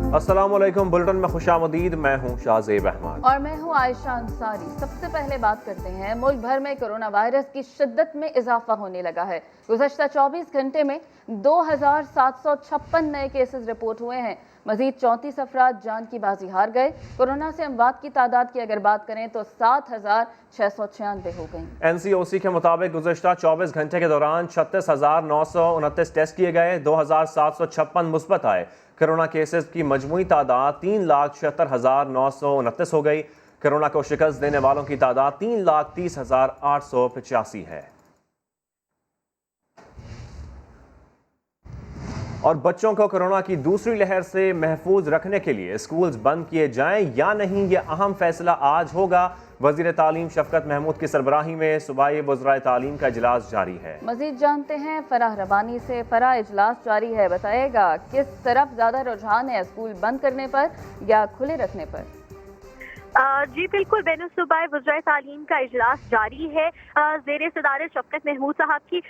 अस्सलामुअलैकुम। बुलेटिन में खुशामदीद। मैं हूं शाहजेब अहमद और मैं हूं आयशा अंसारी। सबसे पहले बात करते हैं, मुल्क भर में कोरोना वायरस की शिद्दत में इजाफा होने लगा है। गुज़श्ता 24 घंटे में 2756 नए केसेस रिपोर्ट हुए हैं। मजीद 34 अफराद जान की बाजी हार गए। कोरोना से अमवात की तादाद की अगर बात करें तो 7696 हो गई। NCOC के मुताबिक गुज़श्ता 24 घंटे के दौरान 36,929 टेस्ट किए गए, 2,756 मुस्बत आए। कोरोना केसेस की मजमूई तादाद 3,76,929 हो गई। कोरोना को शिकस्त देने वालों की तादाद 3,30,885 है। और बच्चों को कोरोना की दूसरी लहर से महफूज रखने के लिए स्कूल्स बंद किए जाएं या नहीं, ये अहम फैसला आज होगा। वज़ीर तालीम शफकत महमूद की सरबराही में सूबाई वज़राए तालीम का इजलास जारी है। मजीद जानते हैं फराह रबानी से। फराह, इजलास जारी है, बताएगा किस तरफ ज़्यादा रुझान है, स्कूल बंद करने पर या खुले रखने पर? जी बिल्कुल, बैनुल-सूबाई वज़राए तालीम का इजलास जारी है ज़ेरे सदारत शफकत महमूद साहब की,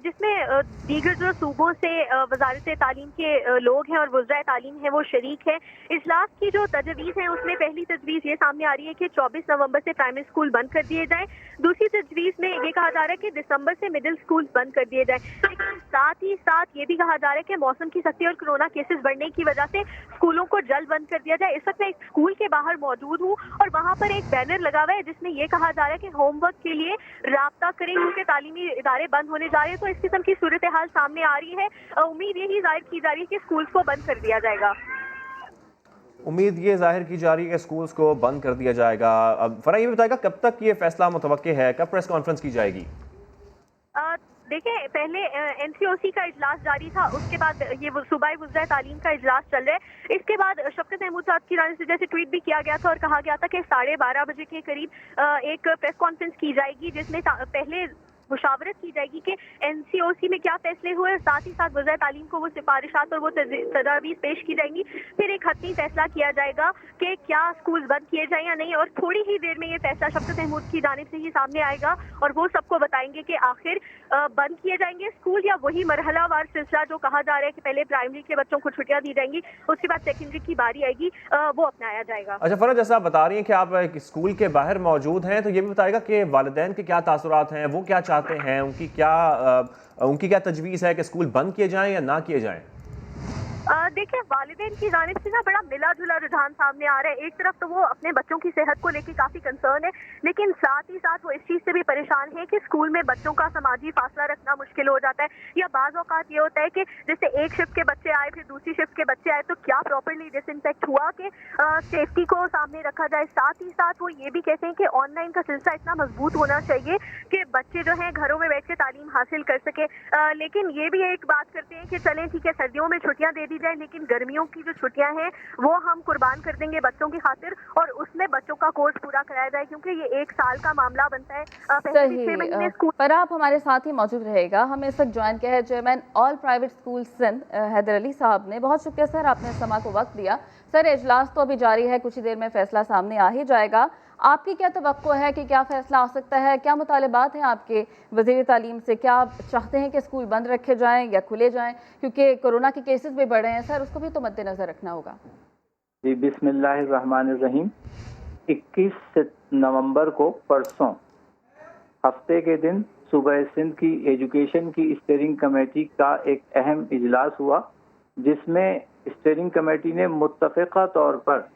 जिसमें दीगर जो सूबों से वज़ारत तालीम के लोग हैं और वज़राए तालीम है वो शरीक है। इजलास की जो तजवीज़ है उसमें पहली तजवीज़ ये सामने आ रही है कि 24 नवंबर से प्राइमरी स्कूल बंद कर दिए जाएँ। दूसरी तजवीज़ में ये कहा जा रहा है कि दिसंबर से मिडिल स्कूल बंद कर दिए जाएँ। लेकिन साथ ही साथ ये भी कहा जा रहा है कि मौसम की सख्ती और कोरोना केसेस बढ़ने की वजह से स्कूलों को जल्द बंद कर दिया जाए। इस वक्त मैं एक स्कूल के बाहर मौजूद हूँ और वहाँ पर एक बैनर लगा हुआ है जिसमें ये कहा जा रहा है कि होमवर्क के लिए राब्ता करें क्योंकि तालीमी इदारे बंद होने जा रहे हैं। तो इस किस्म की सूरत हाल सामने आ रही है। उम्मीद यही जाहिर की जा रही है कि स्कूल्स को बंद कर दिया जाएगा। उम्मीद ये जाहिर की जा रही है कि स्कूल्स को बंद कर दिया जाएगा। अब फराह ये बताएगा कब तक ये फैसला मुतवक्के है, कब प्रेस कॉन्फ्रेंस की जाएगी? देखिए, पहले NCOC का इजलास जारी था, उसके बाद ये सूबाई वज़राए तालीम का इजलास चल रहा है। इसके बाद शफकत महमूद साहब की जानिब से जैसे ट्वीट भी किया गया था और कहा गया था कि 12:30 बजे के करीब एक प्रेस कॉन्फ्रेंस की जाएगी जिसमें पहले मुशावरत की जाएगी कि NCOC में क्या फैसले हुए, साथ ही साथ वज़ाए तालीम को वो सिफारिशात और वो तजावीज़ पेश की जाएंगी। फिर एक हतमी फैसला किया जाएगा कि क्या स्कूल बंद किए जाएं या नहीं, और थोड़ी ही देर में ये फैसला शफकत महमूद की जानिब से ही सामने आएगा और वो सबको बताएंगे कि आखिर बंद किए जाएंगे स्कूल या वही मरहलावार सिलसिला जो कहा जा रहा है कि पहले प्राइमरी के बच्चों को छुट्टियां दी जाएंगी, उसके बाद सेकेंडरी की बारी आएगी, वो अपनाया जाएगा। अच्छा फराह, जैसा आप बता रही हैं कि आप एक स्कूल के बाहर मौजूद हैं, तो ये भी बताएगा कि वालिदैन के क्या तासुरात हैं, वो क्या चाहते हैं, उनकी क्या तजवीज़ है कि स्कूल बंद किए जाएं या ना किए जाएं? देखिए, वालिदैन की जानिब से ना बड़ा मिला जुला रुझान सामने आ रहा है। एक तरफ तो वो अपने बच्चों की सेहत को लेकर काफी कंसर्न है, लेकिन साथ ही साथ वो इस चीज से भी परेशान है कि स्कूल में बच्चों का समाजी फासला रखना मुश्किल हो जाता है, या बाज़ औक़ात ये होता है कि जैसे एक शिफ्ट के बच्चे आए फिर दूसरी शिफ्ट के बच्चे आए तो क्या प्रॉपरली डिसइंफेक्ट हुआ कि सेफ्टी को सामने रखा जाए। साथ ही साथ वो ये भी कहते हैं कि ऑनलाइन का सिलसिला इतना मजबूत होना चाहिए कि बच्चे जो है घरों में बैठ के तालीम हासिल कर सके। लेकिन ये भी एक बात करते हैं कि चलें ठीक है, सर्दियों में छुट्टियां दे दी जाए, लेकिन गर्मियों की जो छुट्टियां हैं वो हम कुर्बान कर देंगे बच्चों की खातिर और उसमें बच्चों का कोर्स पूरा कराया जाए, क्योंकि ये 1 साल का मामला बनता है। पहले भी 6 महीने स्कूल। पर आप हमारे साथ ही मौजूद रहेगा। हमें इस वक्त ज्वाइन किया है chairman all private school Sindh Haider Ali साहब ने। बहुत शुक्रिया सर, आपने समा को वक्त दिया। सर, इजलास तो अभी जारी है, कुछ ही देर में फैसला सामने आ ही जाएगा। आपकी क्या तवक्को है कि क्या फैसला आ सकता है, क्या मुतालिबात हैं आपके वज़ीर तालीम से? क्या आप चाहते हैं कि स्कूल बंद रखे जाएं या खुले जाएं, क्योंकि कोरोना के केसेस भी बढ़ रहे हैं सर, उसको भी तो मद्देनज़र रखना होगा। जी बिस्मिल्लाहिर्रहमानिर्रहीम। 21 नवंबर को परसों हफ्ते के दिन सुबह सिंध की एजुकेशन की स्टीयरिंग कमेटी का एक अहम इजलास हुआ, जिसमें स्टीयरिंग कमेटी ने मुत्तफ़िक़ा तौर पर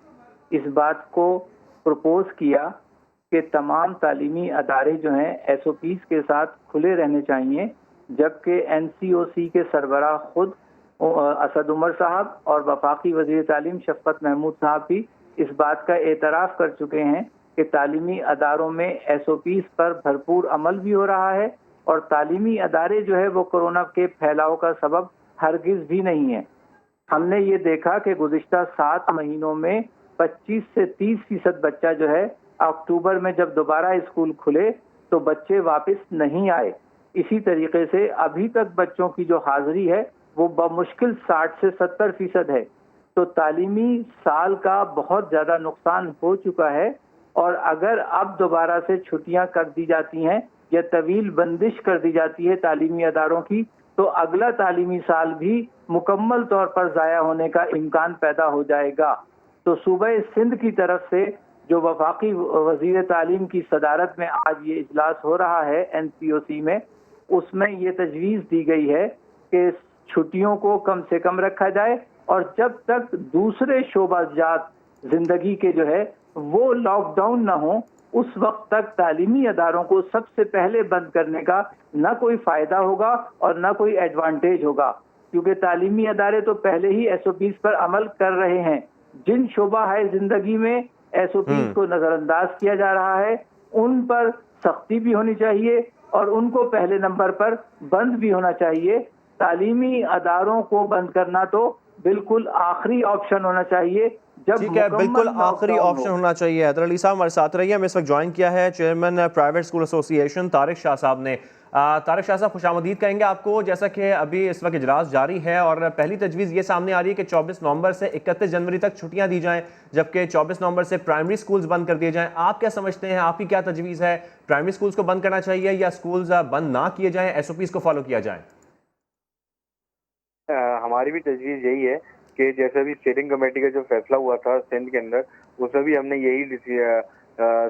इस बात को प्रपोज किया कि तमाम तालीमी अदारे जो हैं SOPs के साथ खुले रहने चाहिए, जबकि NCOC के सरबराह खुद असद उमर साहब और वफाकी वज़ीर तालीम शफकत महमूद साहब भी इस बात का एतराफ़ कर चुके हैं कि तालीमी अदारों में SOPs पर भरपूर अमल भी हो रहा है और तालीमी अदारे जो है वो कोरोना के फैलाव का सबब हरगिज़ भी नहीं है। हमने ये देखा कि गुज़िश्ता 7 महीनों में 25 से 30% बच्चा जो है अक्टूबर में जब दोबारा स्कूल खुले तो बच्चे वापस नहीं आए। इसी तरीके से अभी तक बच्चों की जो हाजिरी है वो बमुश्किल 60 से 70% है। तो तालीमी साल का बहुत ज़्यादा नुकसान हो चुका है और अगर अब दोबारा से छुट्टियां कर दी जाती हैं या तवील बंदिश कर दी जाती है तालीमी अदारों की, तो अगला तालीमी साल भी मुकम्मल तौर पर ज़ाया होने का इम्कान पैदा हो जाएगा। तो सूबे सिंध की तरफ से जो वफाकी वज़ीर तालीम की सदारत में आज ये इजलास हो रहा है NCOC में, उसमें ये तजवीज़ दी गई है कि छुट्टियों को कम से कम रखा जाए और जब तक दूसरे शोबाजात जिंदगी के जो है वो लॉकडाउन ना हो, उस वक्त तक तालीमी अदारों को सबसे पहले बंद करने का ना कोई फ़ायदा होगा और ना कोई एडवांटेज होगा, क्योंकि तालीमी अदारे तो पहले ही SOPs पर अमल कर रहे हैं। जिन शोबा है ज़िंदगी में SOPs को नज़रअंदाज किया जा रहा है, उन पर सख्ती भी होनी चाहिए और उनको पहले नंबर पर बंद भी होना चाहिए। तालीमी अदारों को बंद करना तो बिल्कुल आखिरी ऑप्शन होना चाहिए। जब ठीक है, बिल्कुल आखिरी ऑप्शन होना चाहिए। हैदर अली साहब हमारे साथ रहिए। हमें इस वक्त ज्वाइन किया है chairman private school association Tariq Shah साहब ने। तारिक शाह साहब, खुशामदीद कहेंगे आपको। जैसा कि अभी इस वक्त इजलास जारी है और पहली तजवीज़ ये सामने आ रही है कि 24 नवंबर से 31 जनवरी तक छुट्टियां दी जाएं, जबकि 24 नवंबर से प्राइमरी स्कूल्स बंद कर दिए जाएं। आप क्या समझते हैं, आपकी क्या तजवीज़ है? प्राइमरी स्कूल्स को बंद करना चाहिए या स्कूल्स बंद ना किए जाएं, SOPs को फॉलो किया जाए? हमारी भी तजवीज़ यही है कि जैसे भी स्टेयरिंग कमेटी का जो फैसला हुआ था सिंध के अंदर, उसमें भी हमने यही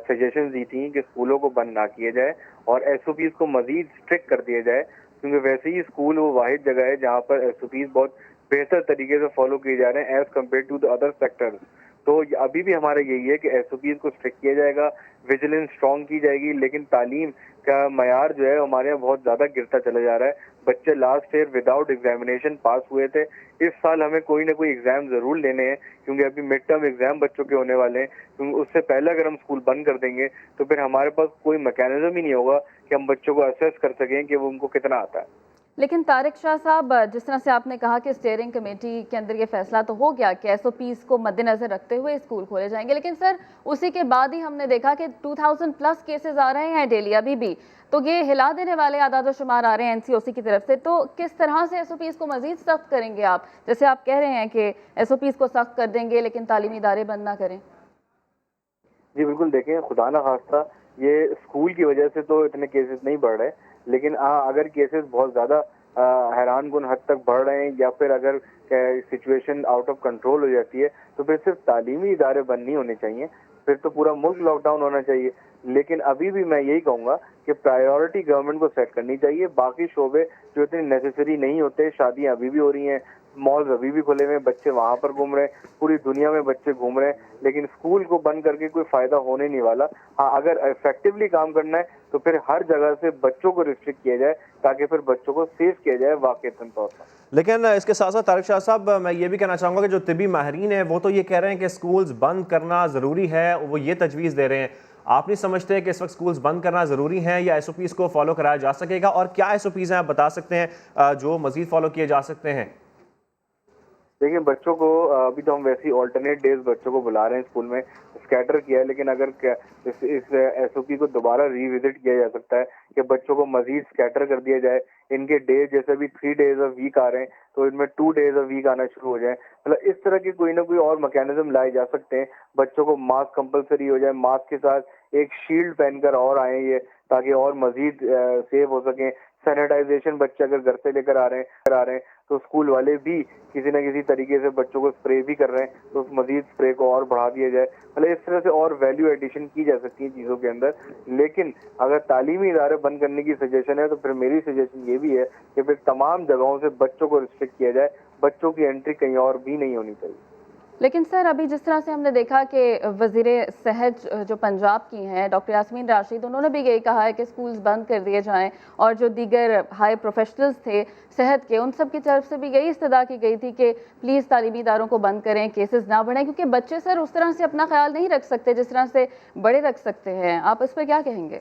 सजेशन दी थी कि स्कूलों को बंद ना किया जाए और SOPs को मजीद स्ट्रिक्ट कर दिया जाए, क्योंकि वैसे ही स्कूल वो वाहिद जगह है जहाँ पर SOPs बहुत बेहतर तरीके से फॉलो किए जा रहे हैं as compared to the other sectors. तो अभी भी हमारा यही है कि SOPs को स्ट्रिक्ट किया जाएगा, विजिलेंस स्ट्रॉन्ग की जाएगी, लेकिन तालीम का मयार जो है हमारे यहाँ बहुत ज़्यादा गिरता चला जा रहा है। बच्चे लास्ट ईयर विदाउट एग्जामिनेशन पास हुए थे। इस साल हमें कोई ना कोई एग्जाम ज़रूर लेने हैं, क्योंकि अभी मिड टर्म एग्जाम बच्चों के होने वाले हैं। क्योंकि उससे पहले अगर हम स्कूल बंद कर देंगे तो फिर हमारे पास कोई मैकेनिज्म ही नहीं होगा कि हम बच्चों को असेस कर सकें कि वो उनको कितना आता है। लेकिन तारिक शाह साहब, जिस तरह से आपने कहा कि स्टीयरिंग कमेटी के अंदर ये फैसला तो हो गया कि SOPs को मद्देनजर रखते हुए स्कूल खोले जाएंगे, लेकिन सर उसी के बाद ही हमने देखा कि 2000 प्लस केसेस आ रहे हैं डेली अभी भी, तो ये हिला देने वाले आदाद शुमार आ रहे हैं NCOC की तरफ से। तो किस तरह से SOPs को मजीद सख्त करेंगे आप? जैसे आप कह रहे हैं कि SOPs को सख्त कर देंगे लेकिन तालीमी इदारे बंद ना करें। जी बिल्कुल, देखें, खुदा ना खास्ता ये स्कूल की वजह से तो इतने केसेस नहीं बढ़ रहे, लेकिन अगर केसेस बहुत ज़्यादा हैरानकुन हद तक बढ़ रहे हैं या फिर अगर सिचुएशन आउट ऑफ कंट्रोल हो जाती है तो फिर सिर्फ तालीमी इदारे बंद नहीं होने चाहिए, फिर तो पूरा मुल्क लॉकडाउन होना चाहिए। लेकिन अभी भी मैं यही कहूँगा कि प्रायोरिटी गवर्नमेंट को सेट करनी चाहिए। बाकी शोबे जो इतने नेसेसरी नहीं होते, शादियाँ अभी भी हो रही हैं, मॉल्स अभी भी खुले हुए हैं, बच्चे वहाँ पर घूम रहे हैं, पूरी दुनिया में बच्चे घूम रहे हैं, लेकिन स्कूल को बंद करके कोई फ़ायदा होने नहीं वाला। हाँ, अगर इफेक्टिवली काम करना है तो फिर हर जगह से बच्चों को रिस्ट्रिक्ट किया जाए ताकि फिर बच्चों को सेफ किया जाए वाक़ईतन तौर पर। लेकिन इसके साथ साथ तारिक शाह साहब, मैं ये भी कहना चाहूँगा कि जो तिबी माहिरीन हैं वो तो ये कह रहे हैं कि स्कूल्स बंद करना ज़रूरी है, वो ये तजवीज़ दे रहे हैं। आप नहीं समझते कि इस वक्त स्कूल्स बंद करना ज़रूरी है या SOPs को फॉलो कराया जा सकेगा? और क्या SOPs हैं आप बता सकते हैं जो मज़ीद फॉलो किए जा सकते हैं? देखिए, बच्चों को अभी तो हम वैसे ही ऑल्टरनेट डेज बच्चों को बुला रहे हैं स्कूल में, स्कैटर किया है, लेकिन अगर इस SOP को दोबारा रिविजिट किया जा सकता है कि बच्चों को मजीद स्कैटर कर दिया जाए। इनके डे जैसे भी 3 days अ वीक आ रहे हैं तो इनमें 2 days अ वीक आना शुरू हो जाए। मतलब इस तरह की कोई ना कोई और मैकेनिज्म लाए जा सकते हैं। बच्चों को मास्क कंपलसरी हो जाए, मास्क के साथ एक शील्ड पहनकर और आए ये, ताकि और मजीद सेफ हो सकें। सैनिटाइजेशन बच्चे अगर घर से लेकर आ रहे हैं तो स्कूल वाले भी किसी न किसी तरीके से बच्चों को स्प्रे भी कर रहे हैं, तो उस मजीद स्प्रे को और बढ़ा दिया जाए। मतलब इस तरह से और वैल्यू एडिशन की जा सकती है चीज़ों के अंदर। लेकिन अगर तालीमी इदारे बंद करने की सजेशन है तो फिर मेरी सजेशन ये भी है कि फिर तमाम जगहों से बच्चों को रिस्ट्रिक्ट किया जाए, बच्चों की एंट्री कहीं और भी नहीं होनी चाहिए। लेकिन सर, अभी जिस तरह से हमने देखा कि वज़ीरे सेहत जो पंजाब की हैं डॉक्टर यास्मीन राशिद, उन्होंने भी यही कहा है कि स्कूल्स बंद कर दिए जाएं, और जो दीगर हाई प्रोफेशनल्स थे सेहत के, उन सब की तरफ से भी यही इस्तदा की गई थी कि प्लीज़ तालीमी इदारों को बंद करें, केसेस ना बढ़ें, क्योंकि बच्चे सर उस तरह से अपना ख्याल नहीं रख सकते जिस तरह से बड़े रख सकते हैं। आप इस पर क्या कहेंगे?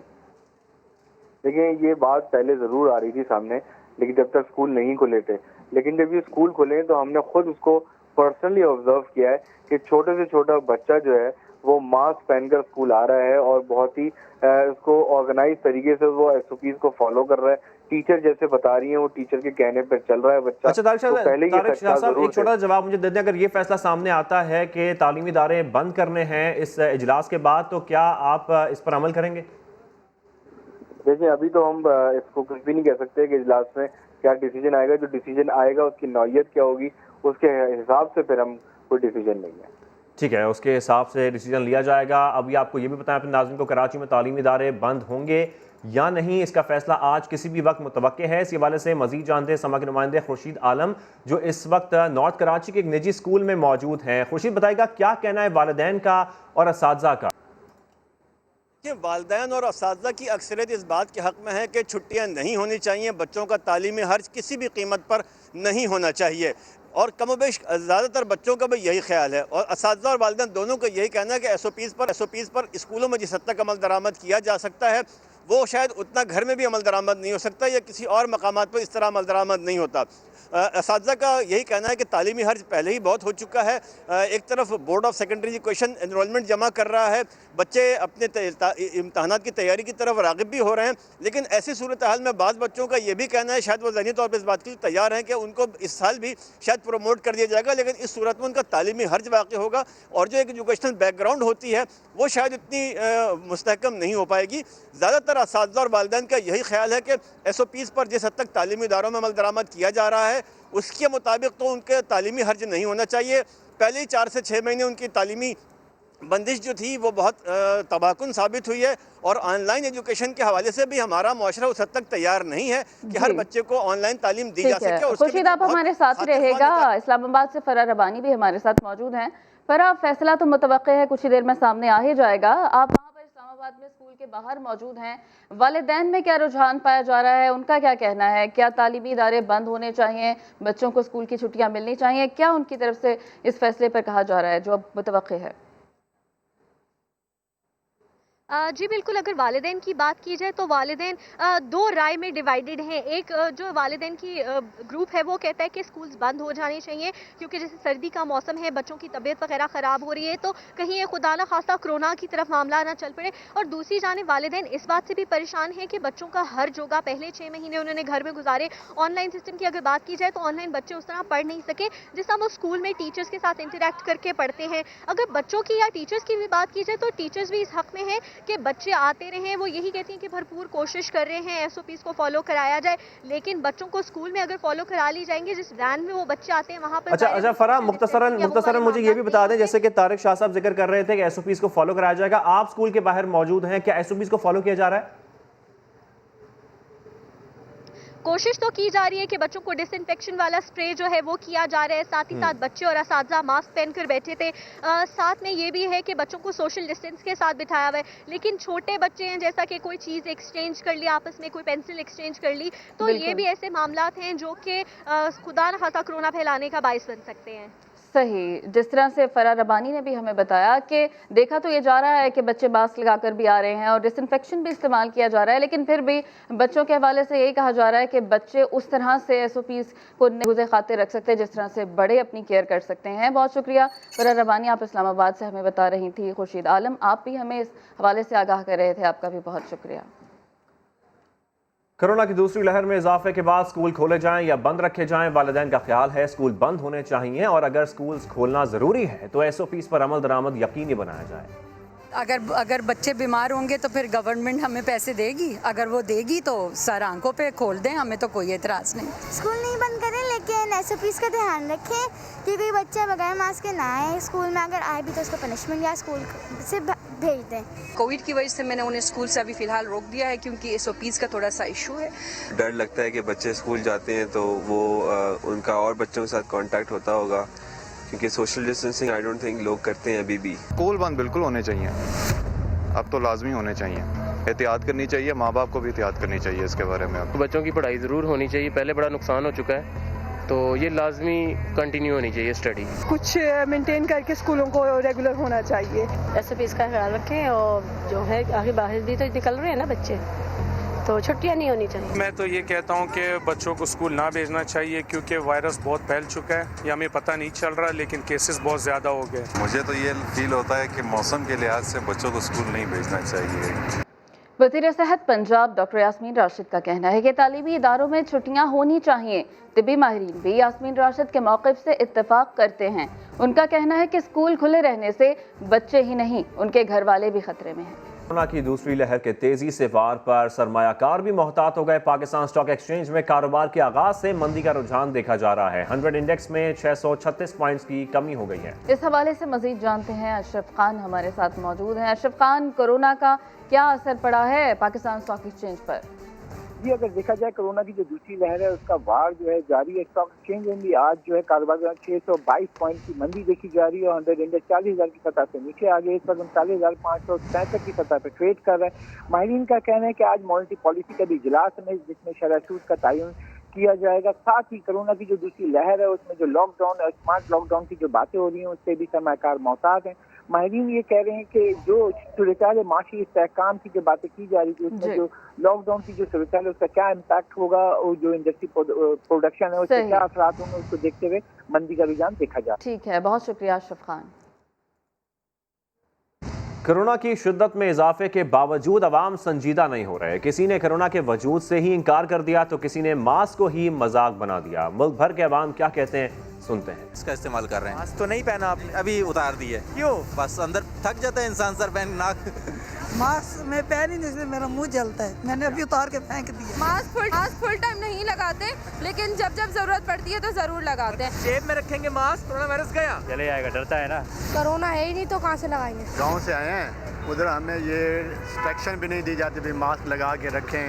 देखिए, ये बात पहले ज़रूर आ रही थी सामने, लेकिन जब तक स्कूल नहीं खुले थे। लेकिन जब ये स्कूल खुले तो हमने खुद उसको पर्सनली ऑब्जर्व किया है कि छोटे से छोटा बच्चा जो है वो मास्क पहनकर स्कूल आ रहा है और बहुत ही उसको ऑर्गेनाइज तरीके से वो SOPs को फॉलो कर रहा है। टीचर जैसे बता रही है वो टीचर के कहने पर चल रहा है बच्चा। अच्छा तारिक शाह साहब, एक छोटा जवाब मुझे दे दें, अगर ये फैसला सामने आता है कि तालीमी इदारे बंद करने हैं इस इजलास के बाद, तो क्या आप इस पर अमल करेंगे? देखिए, अभी तो हम इसको कुछ भी नहीं कह सकते कि इजलास में क्या डिसीजन आएगा, जो डिसीजन आएगा उसकी नौयत क्या होगी, उसके हिसाब से फिर हम कोई डिसीजन लेंगे। ठीक है, उसके हिसाब से डिसीजन लिया जाएगा। अभी आपको ये भी बताएं अपने नाज़रीन को, कराची में तालीमी इदारे बंद होंगे या नहीं, इसका फैसला आज किसी भी वक्त मुतवक्के है। इस हवाले से मजीद जानते हैं समा के नुमाइंदे खुर्शीद आलम, जो इस वक्त नॉर्थ कराची के एक निजी स्कूल में मौजूद हैं। खुर्शीद, बताएगा क्या कहना है वालिदैन का और असातिज़ा का? वालिदैन और असातिज़ा की अक्सरियत इस बात के हक़ में है कि छुट्टियाँ नहीं होनी चाहिए, बच्चों का तालीमी खर्च किसी भी कीमत पर नहीं होना चाहिए, और कमोबेश ज़्यादातर बच्चों का भी यही ख्याल है। और असातिज़ा और वालिदैन दोनों का यही कहना है कि एसओपीज़ पर स्कूलों में जिस हद तक अमल दरामद किया जा सकता है वो शायद उतना घर में भी अमल दरामद नहीं हो सकता, या किसी और मकामात पर इस तरह अमल दरामद नहीं होता। असातिज़ा का यही कहना है कि तालीमी खर्च पहले ही बहुत हो चुका है। एक तरफ board of secondary education enrolment जमा कर रहा है, बच्चे अपने इम्तहानात की तैयारी की तरफ राग़िब भी हो रहे हैं, लेकिन ऐसी सूरत हाल में बाज़ बच्चों का ये भी कहना है, शायद वो ज़हनी तौर पर इस बात के लिए तैयार हैं कि उनको इस साल भी शायद प्रमोट कर दिया जाएगा, लेकिन इस सूरत में उनका तालीमी खर्च वाक़ई होगा और जो एक एजुकेशनल बैकग्राउंड होती है वो शायद इतनी मुस्तहकम नहीं हो पाएगी। ज़्यादातर असातिज़ा और वालिदैन का यही ख्याल है कि एसओपीज़ पर जिस हद तक तालीमी इदारों में अमल दरामद किया जा रहा है उसके मुताबिक तो उनके तालीमी खर्च नहीं होना चाहिए। पहले ही 4 से 6 महीने उनकी तालीमी बंदिश जो थी वो बहुत तबाहकुन साबित हुई है, और ऑनलाइन एजुकेशन के हवाले से भी हमारा मुआशरा उस हद तक तैयार नहीं है कि हर बच्चे को ऑनलाइन तालीम दी जा सके। खुर्शीद, आप हमारे साथ रहेगा। इस्लामाबाद से फराह रबानी भी हमारे साथ मौजूद हैं। फराह, फैसला तो मुतवक्के है कुछ ही देर में सामने आ ही जाएगा। आप वहाँ पर इस्लामाबाद में स्कूल के बाहर मौजूद हैं, वालिदैन में क्या रुझान पाया जा रहा है, उनका क्या कहना है? क्या तालीमी इदारे बंद होने चाहिए, बच्चों को स्कूल की छुट्टियाँ मिलनी चाहिए? क्या उनकी तरफ से इस फैसले पर कहा जा रहा है जो अब मुतवक्के है? जी बिल्कुल, अगर वालिदैन की बात की जाए तो वालिदैन दो राय में डिवाइडेड हैं। एक जो वालिदैन की ग्रुप है वो कहता है कि स्कूल्स बंद हो जाने चाहिए, क्योंकि जैसे सर्दी का मौसम है, बच्चों की तबीयत वगैरह ख़राब हो रही है, तो कहीं ये खुदा ना खास्ता कोरोना की तरफ मामला ना चल पड़े। और दूसरी जानिब वालिदैन इस बात से भी परेशान है कि बच्चों का हर जोगा पहले 6 महीने उन्होंने घर में गुजारे। ऑनलाइन सिस्टम की अगर बात की जाए तो ऑनलाइन बच्चे उस तरह पढ़ नहीं सके जिस तरह वो स्कूल में टीचर्स के साथ इंटरेक्ट करके पढ़ते हैं। अगर बच्चों की या टीचर्स की भी बात की जाए तो टीचर्स भी इस हक़ में हैं कि बच्चे आते रहे। वो यही कहती हैं कि भरपूर कोशिश कर रहे हैं एसओपीज़ को फॉलो कराया जाए, लेकिन बच्चों को स्कूल में अगर फॉलो करा ली जाएंगे, जिस वैन में वो बच्चे आते हैं वहां पर। अच्छा फराह, मुख्तसरन मुझे ये भी बता दें, जैसे कि तारिक शाह साहब जिक्र कर रहे थे कि एसओपीज़ को फॉलो कराया जाएगा, आप स्कूल के बाहर मौजूद हैं, क्या एसओपीज़ को फॉलो किया जा रहा है? कोशिश तो की जा रही है कि बच्चों को डिसइंफेक्शन वाला स्प्रे जो है वो किया जा रहा है, साथ ही साथ बच्चे और असातिज़ा मास्क पहनकर बैठे थे। साथ में ये भी है कि बच्चों को सोशल डिस्टेंस के साथ बिठाया हुआ है, लेकिन छोटे बच्चे हैं, जैसा कि कोई चीज़ एक्सचेंज कर ली आपस में, कोई पेंसिल एक्सचेंज कर ली, तो ये भी ऐसे मामलात हैं जो कि खुदा न खास्ता कोरोना फैलाने का बाइस बन सकते हैं। सही, जिस तरह से फराह रबानी ने भी हमें बताया कि देखा तो ये जा रहा है कि बच्चे मास्क लगाकर भी आ रहे हैं और डिसइंफेक्शन भी इस्तेमाल किया जा रहा है, लेकिन फिर भी बच्चों के हवाले से यही कहा जा रहा है कि बच्चे उस तरह से एसओपीज़ को गुज़े खातिर रख सकते हैं जिस तरह से बड़े अपनी केयर कर सकते हैं। बहुत शुक्रिया फराह रबानी, आप इस्लामाबाद से हमें बता रही थी। खुर्शीद आलम, आप भी हमें इस हवाले से आगाह कर रहे थे, आपका भी बहुत शुक्रिया। कोरोना की दूसरी लहर में इजाफे के बाद स्कूल खोले जाएं या बंद रखे जाएं, वालिदैन का ख्याल है स्कूल बंद होने चाहिए, और अगर स्कूल्स खोलना ज़रूरी है तो एसओपीज़ पर अमल दरामद यकीनी बनाया जाए। अगर बच्चे बीमार होंगे तो फिर गवर्नमेंट हमें पैसे देगी, अगर वो देगी तो सर आंखों पे खोल दें, हमें तो कोई एतराज़ नहीं। स्कूल नहीं बंद करें, लेकिन एसओपीज़ का ध्यान रखें कि कोई बच्चा बगैर मास्क के ना आए स्कूल में, अगर आए भी तो उसको पनिशमेंट या स्कूल से भेज दें। कोविड की वजह से मैंने उन्हें स्कूल से अभी फ़िलहाल रोक दिया है, क्योंकि एसओपीज़ का थोड़ा सा इशू है। डर लगता है कि बच्चे स्कूल जाते हैं तो वो उनका और बच्चों के साथ कांटेक्ट होता होगा, क्योंकि social distancing I don't think लोग करते हैं अभी भी। स्कूल बंद बिल्कुल होने चाहिए, अब तो लाजमी होने चाहिए। एहतियात करनी चाहिए, माँ बाप को भी एहतियात करनी चाहिए इसके बारे में। बच्चों की पढ़ाई ज़रूर होनी चाहिए, पहले बड़ा नुकसान हो चुका है, तो ये लाजमी कंटिन्यू होनी चाहिए स्टडी। कुछ मेंटेन करके स्कूलों को रेगुलर होना चाहिए। एसओपीज़ का ख्याल रखें, और जो है आगे बाहर भी तो निकल रहे हैं ना बच्चे, तो छुट्टियां नहीं होनी चाहिए। मैं तो ये कहता हूँ कि बच्चों को स्कूल ना भेजना चाहिए, क्योंकि वायरस बहुत फैल चुका है, ये हमें पता नहीं चल रहा, लेकिन केसेस बहुत ज़्यादा हो गए। मुझे तो ये फील होता है कि मौसम के लिहाज से बच्चों को स्कूल नहीं भेजना चाहिए। वज़ीर सेहत पंजाब डॉक्टर यास्मीन राशिद का कहना है कि तालीमी इदारों में छुट्टियां होनी चाहिए। तिब्बी माहिरीन भी यास्मीन राशिद के मौक़िफ़ से इत्तेफाक करते हैं। उनका कहना है कि स्कूल खुले रहने से बच्चे ही नहीं उनके घर वाले भी खतरे में हैं। कोरोना की दूसरी लहर के तेजी से वार पर सरमायाकार भी मोहतात हो गए। पाकिस्तान स्टॉक एक्सचेंज में कारोबार के आगाज से मंदी का रुझान देखा जा रहा है। 100 इंडेक्स में 636 पॉइंट्स की कमी हो गई है। इस हवाले से मजीद जानते हैं, अशरफ खान हमारे साथ मौजूद हैं। अशरफ खान, कोरोना का क्या असर पड़ा है पाकिस्तान स्टॉक एक्सचेंज पर? जी, अगर देखा जाए कोरोना की जो दूसरी लहर है उसका वार जो है जारी है। स्टॉक एक्सचेंज में भी आज जो है कारोबार 622 पॉइंट की मंदी देखी जा रही है। 100 इंडेक्स 40,000 की सतह से नीचे आ गए। इस वक्त 39,563 की सतह पर ट्रेड कर रहा है। माहिरीन का कहना है कि आज मॉनेटरी पॉलिसी का भी इजलास है जिसमें शरह सूद का तयन किया जाएगा। साथ ही कोरोना की जो दूसरी लहर है उसमें जो लॉकडाउन और स्मार्ट लॉकडाउन की जो बातें हो रही हैं उससे भी सरमायाकार मोहतात हैं। माहिरीन ये कह रहे हैं कि जो सूरत माशी इस्तेहकाम की जो बातें की जा रही थी उसमें जो लॉकडाउन की जो सूरत है उसका क्या इम्पैक्ट होगा और जो इंडस्ट्री प्रोडक्शन है उसके क्या असरात होंगे उसको देखते हुए मंदी का रुझान देखा जा रहा है। ठीक है, बहुत शुक्रिया अशरफ खान। कोरोना की शिद्दत में इजाफे के बावजूद अवाम संजीदा नहीं हो रहे। किसी ने कोरोना के वजूद से ही इनकार कर दिया तो किसी ने मास्क को ही मजाक बना दिया। मुल्क भर के अवाम क्या कहते हैं, सुनते हैं। इसका इस्तेमाल कर रहे हैं। मास्क तो नहीं पहना आपने, अभी उतार दी है। क्यों? बस अंदर थक जाता है इंसान, सर पहन नाक। मास्क मैं पहन ही नहीं, इसलिए मेरा मुंह जलता है, मैंने अभी उतार के फेंक दिया। मास्क फुल टाइम नहीं लगाते, लेकिन जब जब जरूरत पड़ती है तो जरूर लगाते हैं। जेब में रखेंगे मास्क, कोरोना वायरस गया चले जाएगा, डरता है ना। कोरोना है ही नहीं तो कहाँ से लगाएंगे। गाँव से आए हैं, उधर हमें ये इंस्ट्रक्शन भी नहीं दी जाती भी मास्क लगा के रखें।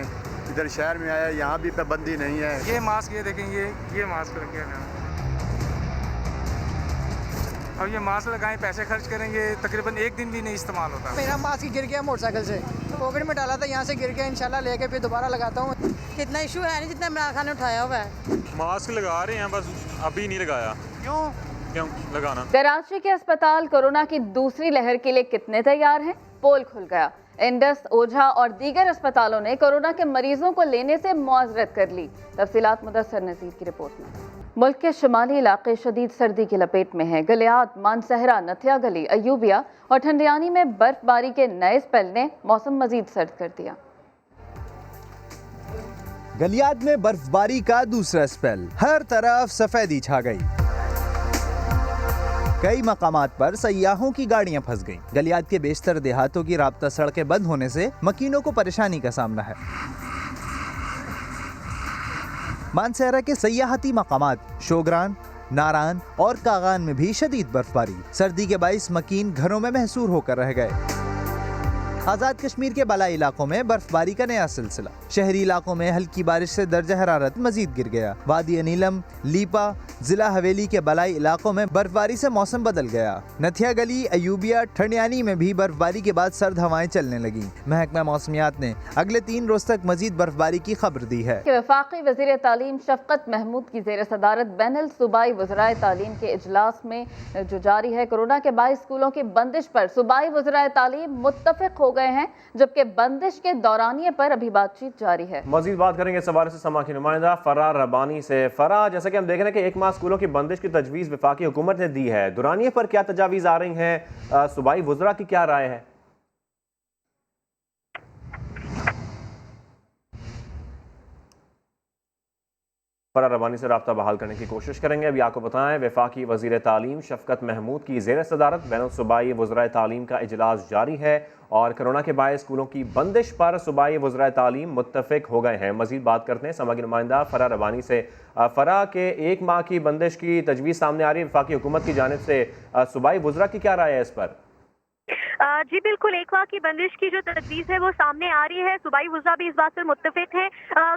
इधर शहर में आया, यहाँ भी पाबंदी नहीं है। ये मास्क, ये देखेंगे, ये मास्क लगे ना। और ये मास्क लगाएं, पैसे खर्च करेंगे, तकरीबन एक दिन भी नहीं इस्तेमाल होता। मेरा मास्क गिर गया मोटरसाइकिल से, पॉकेट में डाला था, यहाँ से गिर गया। इंशाल्लाह लेके फिर दोबारा लगाता हूँ। कितना इशू है नहीं जितना इमरान खान ने उठाया हुआ है। मास्क लगा रहे हैं, बस अभी नहीं लगाया। क्यों लगाना? कराची के अस्पताल कोरोना की दूसरी लहर के लिए कितने तैयार हैं? पोल खुल गया। इंडस, ओझा और दीगर अस्पतालों ने कोरोना के मरीजों को लेने से मुआजरत कर ली। तफसीलात मुदस्सर नज़ीर की रिपोर्ट में। मुल्क के शुमाली इलाके शदीद सर्दी की लपेट में हैं। गलियात, मानसहरा, नथिया गली, अयूबिया और ठंडियानी में बर्फबारी के नए स्पेल ने मौसम मजीद सर्द कर दिया। गलियात में बर्फबारी का दूसरा स्पेल, हर तरफ सफेदी छा गई। कई मकामात पर सयाहों की गाड़ियां फंस गईं। गलियात के बेशतर देहातों की राब्ता सड़कें बंद होने से मकीनों को परेशानी का सामना है। मानसहरा के सयाहती मकामात शोगरान, नारान और कागान में भी शदीद बर्फबारी। सर्दी के बाइस मकीन घरों में महसूर होकर रह गए। आज़ाद कश्मीर के बलाई इलाकों में बर्फबारी का नया सिलसिला। शहरी इलाकों में हल्की बारिश से दर्जा हरारत मजीद गिर गया। वादी अनीलम, लीपा, जिला हवेली के बलाई इलाकों में बर्फबारी से मौसम बदल गया। नथिया गली, अयूबिया, ठंडियानी में भी बर्फबारी के बाद सर्द हवाएं चलने लगी। महकमा मौसमियात ने अगले 3 रोज तक मजीद बर्फबारी की खबर दी है। वफाकी वज़ीर तालीम शफकत महमूद की ज़ेर सदारत बैनुल सूबाई वज़राए तालीम के इजलास में जो जारी है, कोरोना के बाइस स्कूलों की बंदिश पर सूबाई वज़राए तालीम मुत्तफ़िक हो गए हैं, जबकि बंदिश के दौरानिये पर अभी बातचीत जारी है। मजीद बात करेंगे इस हवाले से समा की नुमाइंदा फरार रबानी से। फरार, जैसा कि हम देख रहे हैं कि 1 माह स्कूलों की बंदिश की तजवीज़ वफाकी हुकूमत ने दी है, दुरानिये पर क्या तजावीज़ आ रही हैं, सूबाई वज़रा की क्या राय है? फरार रबानी से राब्ता बहाल करने की कोशिश करेंगे। अभी आपको बताएं, वफाकी वज़ीर तालीम शफकत महमूद की ज़ेर सदारत बैनुल सूबाई वज़राए तालीम का इजलास जारी है और कोरोना के बायस स्कूलों की बंदिश पर सूबाई वज़राए तालीम मुत्तफ़िक हो गए हैं। मज़ीद बात करते हैं समा की नुमाइंदा फरार रबानी से। फरा के 1 माह की बंदिश की तजवीज़ सामने आ रही है वफाकी हुकूमत की जानिब से, सूबाई वज़रा की क्या राय है इस पर? जी बिल्कुल, 1 माह की बंदिश की जो तजवीज़ है वो सामने आ रही है। सूबाई वज़रा भी इस बात पर मुत्तफ़िक है।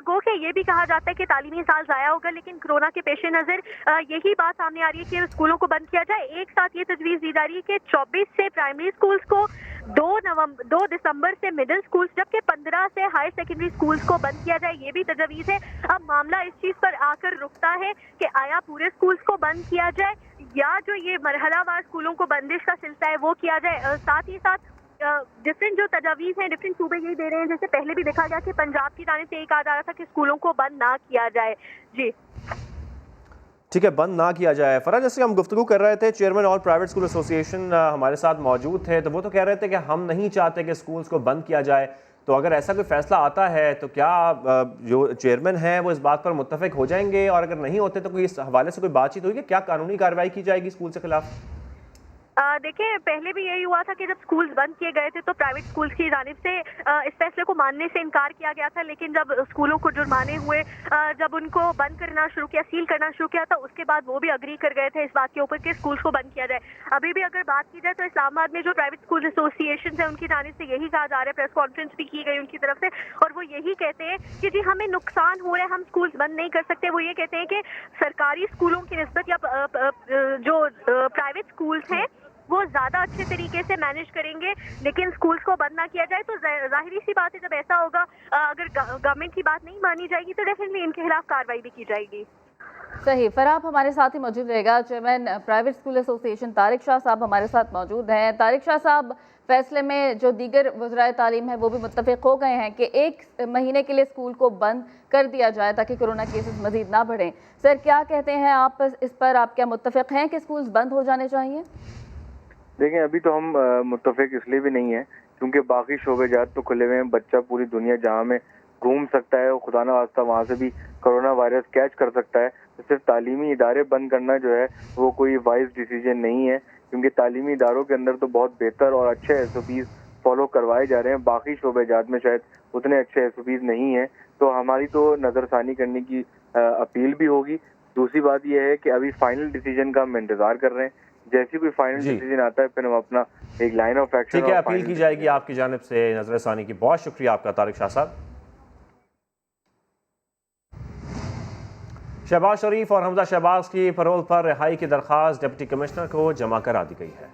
गो के ये भी कहा जाता है कि तालीमी साल ज़ाया होगा, लेकिन कोरोना के पेश नज़र यही बात सामने आ रही है कि स्कूलों को बंद किया जाए। एक साथ ये तजवीज़ दी जा रही है कि 24 से प्राइमरी स्कूल्स को, 2 दिसंबर से मिडिल स्कूल्स, जबकि 15 से हायर सेकेंडरी स्कूल्स को बंद किया जाए, ये भी तजवीज़ है। अब मामला इस चीज़ पर आकर रुकता है कि आया पूरे स्कूल्स को बंद किया जाए या जो ये मरहलावार स्कूलों को बंदिश का सिलसिला है वो किया जाए। साथ ही साथ डिफरेंट जो तजावीज़ हैं डिफरेंट सूबे यही दे रहे हैं। जैसे पहले भी देखा गया कि पंजाब की जानिब से ये कहा जा रहा था कि स्कूलों को बंद ना किया जाए। जी ठीक है, बंद ना किया जाए। फरा, जैसे हम गुफ्तगू कर रहे थे, chairman all private school association हमारे साथ मौजूद थे, तो वो तो कह रहे थे कि हम नहीं चाहते कि स्कूल्स को बंद किया जाए। तो अगर ऐसा कोई फैसला आता है तो क्या जो चेयरमैन हैं वो इस बात पर मुत्तफ़िक हो जाएंगे, और अगर नहीं होते तो कोई इस हवाले से कोई बातचीत हुई कि क्या कानूनी कार्रवाई की जाएगी स्कूल के खिलाफ? देखिए, पहले भी यही हुआ था कि जब स्कूल्स बंद किए गए थे तो प्राइवेट स्कूल्स की जानिब से इस फैसले को मानने से इनकार किया गया था, लेकिन जब स्कूलों को जुर्माने हुए, जब उनको बंद करना शुरू किया, सील करना शुरू किया, तो उसके बाद वो भी अग्री कर गए थे इस बात के ऊपर कि स्कूल्स को बंद किया जाए। अभी भी अगर बात की जाए तो इस्लामाबाद में जो प्राइवेट स्कूल एसोसिएशन है उनकी जानिब से यही कहा जा रहा है, प्रेस कॉन्फ्रेंस भी की गई उनकी तरफ से, और वो यही कहते हैं कि जी हमें नुकसान हो रहा है, हम स्कूल्स बंद नहीं कर सकते। वो ये कहते हैं कि सरकारी स्कूलों की निस्बत या जो प्राइवेट स्कूल्स हैं वो ज्यादा अच्छे तरीके से मैनेज करेंगे, लेकिन स्कूल्स को बंद ना किया जाए तो जाहिर सी बात है जब ऐसा होगा, अगर गवर्नमेंट की बात नहीं मानी जाएगी तो डेफिनेटली इनके खिलाफ कार्रवाई भी की जाएगी। सही। फराब हमारे साथ ही मौजूद रहेगा, chairman private school association Tariq Shah साहब हमारे साथ मौजूद हैं। तारिक शाह साहब, फैसले में जो दीगर वज़राए तालीम है वो भी मुत्तफ़िक़ हो गए हैं कि 1 महीने के लिए स्कूल को बंद कर दिया जाए ताकि कोरोना केसेस मज़ीद ना बढ़ें। सर, क्या कहते हैं आप इस पर? आप क्या मुत्तफ़िक़ हैं कि स्कूल्स बंद हो जाने चाहिए? देखें, अभी तो हम मुत्तफ़िक़ इसलिए भी नहीं है क्योंकि बाकी शोबेजात तो खुले हुए हैं। बच्चा पूरी दुनिया जहाँ में घूम सकता है और खुदा ना वास्ता वहाँ से भी कोरोना वायरस कैच कर सकता है। तो सिर्फ तालीमी इदारे बंद करना जो है वो कोई वाइज डिसीजन नहीं है, क्योंकि तालीमी इदारों के अंदर तो बहुत बेहतर और अच्छे SOPs फॉलो करवाए जा रहे हैं। बाकी शोबेजात में शायद उतने अच्छे SOPs नहीं हैं, तो हमारी तो नज़रसानी करने की अपील भी होगी। दूसरी बात यह है कि अभी फाइनल डिसीजन का हम इंतज़ार कर रहे हैं। जैसे कोई फाइनल डिसीजन आता है फिर हम अपना एक लाइन ऑफ एक्शन, ठीक है, अपील की जाएगी आपकी जानिब से नजरसानी की। बहुत शुक्रिया आपका तारिक शाह साहब। शहबाज शरीफ और हमजा शहबाज की पैरोल पर रिहाई की दरख्वास्त डिप्टी कमिश्नर को जमा करा दी गई है।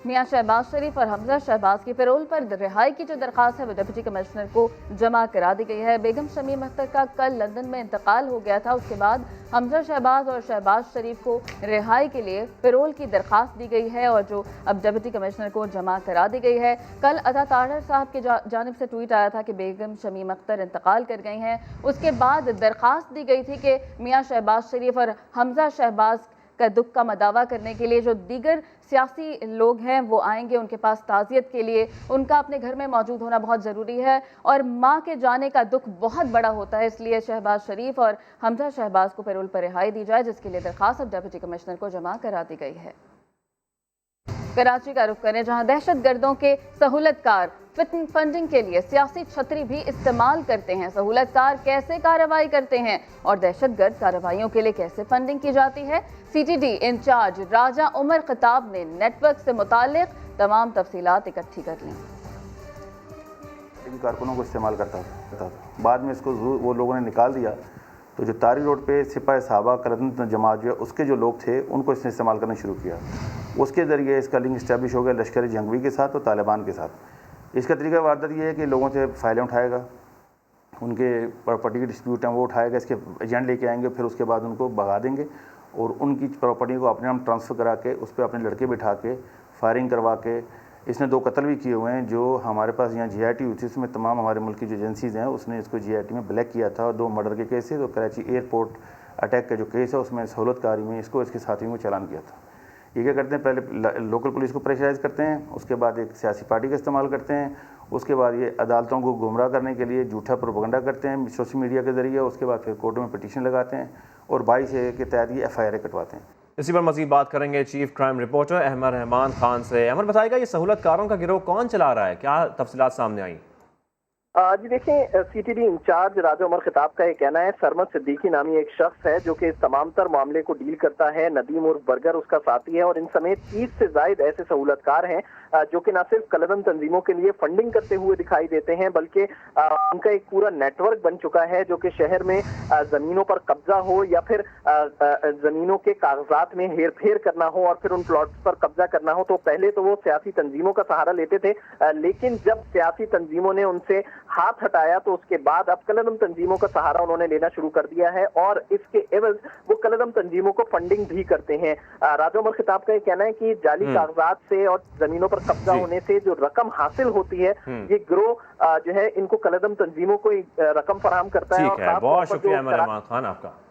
मियां शहबाज शरीफ और हमजा शहबाज की पैरोल पर रिहाई की जो दरख्वास्त है वो डिप्टी कमिश्नर को जमा करा दी गई है। बेगम शमीम अख्तर का कल लंदन में इंतकाल हो गया था, उसके बाद हमजा शहबाज और शहबाज शरीफ को रिहाई के लिए पैरोल की दरख्वास्त दी गई है और जो अब डिप्टी कमिश्नर को जमा करा दी गई है। कल अता तारर साहब की जानिब से ट्वीट आया था कि बेगम शमीम अख्तर इंतकाल कर गई हैं। उसके बाद दरख्वास्त दी गई थी कि मियाँ शहबाज शरीफ और हमजा शहबाज का दुख का मदावा करने के लिए जो दीगर सियासी लोग हैं वो आएंगे उनके पास ताज़ियत के लिए। उनका अपने घर में मौजूद होना बहुत ज़रूरी है और माँ के जाने का दुख बहुत बड़ा होता है, इसलिए शहबाज शरीफ और हमजा शहबाज को पैरोल पर रिहाई दी जाए, जिसके लिए दरख्वास्त अब डिप्टी कमिश्नर को जमा करा दी गई है। कराची का रुख करें, जहां दहशतगर्दों के सहूलतकार फंडिंग के लिए सियासी छतरी भी इस्तेमाल करते हैं। सहूलतकार कैसे कार्रवाई करते हैं और दहशतगर्द कार्रवाइयों के लिए कैसे फंडिंग की जाती है? CTD इंचार्ज राजा उमर खताब ने नेटवर्क से मुतालिक तमाम तफसीलात इकट्ठी कर लीं। इन कारकुनों को इस्तेमाल करता था, बाद में इसको वो लोगों ने निकाल दिया, तो जो तारी रोड पे सिपाही साहबा कलदन जमात जो है उसके जो लोग थे उनको इसने इस्तेमाल करना शुरू किया। उसके ज़रिए इसका लिंक इस्टेब्लिश हो गया लश्कर जंगवी के साथ और तालिबान के साथ। इसका तरीका वारदात ये है कि लोगों से फाइलें उठाएगा, उनके प्रॉपर्टी की डिस्प्यूट हैं वो उठाएगा, इसके एजेंट लेके आएंगे, फिर उसके बाद उनको भगा देंगे और उनकी प्रॉपर्टी को अपने नाम ट्रांसफ़र करा के उस पर अपने लड़के बिठा के फायरिंग करवा के इसने 2 कत्ल भी किए हुए हैं। जो हमारे पास यहाँ GIT हुई थी उसमें तमाम हमारे मुल्क की जो एजेंसीज़ हैं उसने इसको GIT में ब्लैक किया था और 2 मर्डर के केसेस और कराची एयरपोर्ट अटैक का जो केस है उसमें सहूलतकारी में इसको इसके साथियों को चालान किया था। ये क्या करते हैं, पहले लोकल पुलिस को प्रेशराइज करते हैं, उसके बाद एक सियासी पार्टी का इस्तेमाल करते हैं, उसके बाद ये अदालतों को गुमराह करने के लिए झूठा प्रोपेगेंडा करते हैं सोशल मीडिया के ज़रिए, उसके बाद फिर कोर्टों में पिटीशन लगाते हैं और 22A के तहत ये FIR कटवाते हैं। इसी पर मजीद बात करेंगे chief crime reporter Ahmed Rehman Khan से। अहमद, बताएगा ये सहूलतकारों का गिरोह कौन चला रहा है, क्या तफसीलात सामने आई? जी देखें, CTD इंचार्ज राजा उमर खताब का ये कहना है सरमद सिद्दीकी नामी एक शख्स है जो कि इस तमाम तर मामले को डील करता है। नदीम उर्फ बर्गर उसका साथी है और इन समेत 30 से जायद ऐसे सहूलतकार हैं जो कि न सिर्फ कलदम तंजीमों के लिए फंडिंग करते हुए दिखाई देते हैं बल्कि उनका एक पूरा नेटवर्क बन चुका है जो कि शहर में जमीनों पर कब्जा हो या फिर जमीनों के कागजात में हेर फेर करना हो और फिर उन प्लॉट्स पर कब्जा करना हो। तो पहले तो वो सियासी तंजीमों का सहारा लेते थे, लेकिन जब सियासी तंजीमों ने उनसे हाथ हटाया तो उसके बाद अब कलदम तंजीमों का सहारा उन्होंने लेना शुरू कर दिया है और इसके एवज वो कलदम तंजीमों को फंडिंग भी करते हैं। राजा उमर खताब का ये कहना है कि जाली कागजात से और जमीनों पर कब्जा होने से जो रकम हासिल होती है ये गिरोह जो है इनको कलदम तंजीमों को रकम फराहम करता है। बहुत शुक्रिया अहमद रहमान खान आपका।